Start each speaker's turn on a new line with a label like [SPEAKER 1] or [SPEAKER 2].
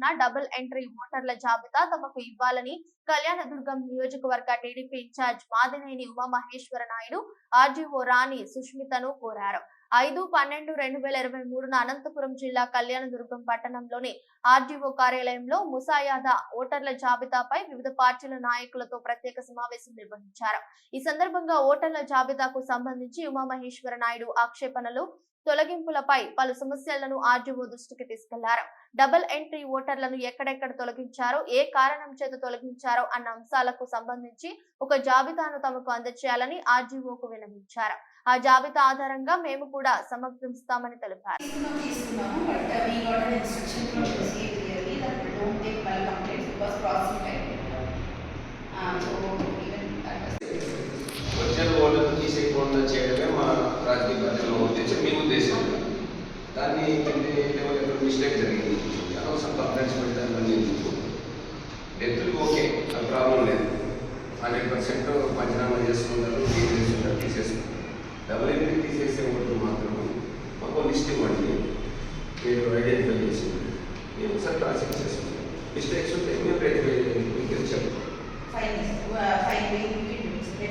[SPEAKER 1] సంబంధించిన double entry ఓటర్ల జాబితా తమకు ఇవ్వాలని కళ్యాణదుర్గం నియోజకవర్గ TDP incharge Madineni Umamaheswara Naidu RDO Rani సుష్మితను కోరారు. 5/12/2023 అనంతపురం జిల్లా కళ్యాణదుర్గం పట్టణంలోని ఆర్డీఓ కార్యాలయంలో ముసాయాదా ఓటర్ల జాబితాపై వివిధ పార్టీల నాయకులతో ప్రత్యేక సమావేశం నిర్వహించారు. ఈ సందర్భంగా ఓటర్ల జాబితాకు సంబంధించి ఉమామహేశ్వర నాయుడు ఆక్షేపణలు, తొలగింపులపై పలు సమస్యలను ఆర్డీఓ దృష్టికి తీసుకెళ్లారు. డబుల్ ఎంట్రీ ఓటర్లను ఎక్కడెక్కడ తొలగించారో, ఏ కారణం చేత తొలగించారో అన్న అంశాలకు సంబంధించి ఒక జాబితాను తమకు అందజేయాలని ఆర్డీఓకు విన్నవించారు. ఆ జాబితా ఆధారంగా మేము కూడా సమర్పిస్తామని తెలిపారు.
[SPEAKER 2] చేయడమే మా రాజకీయ పార్టీలో ఉద్దేశం, మీ ఉద్దేశం. దాన్ని మిస్టేక్ జరిగింది, అనవసరం కంప్లైంట్స్ పెట్టాలని డెత్తులు ఓకే, అది ప్రాబ్లం లేదు. 100% పంచనామా చేసుకున్నారు, తీసేసుకున్నారు. డబుల్ ఎంట్రీ తీసేసే ఓట్లు మాత్రం మాకు లిస్ట్ ఇవ్వండి, మీరు ఐడెంటిఫై చేసి మేము ఒకసారి క్రాసింగ్ చేసుకుంటాం. మిస్టేక్స్ ఉంటే మేము రేట్ చెప్పండి.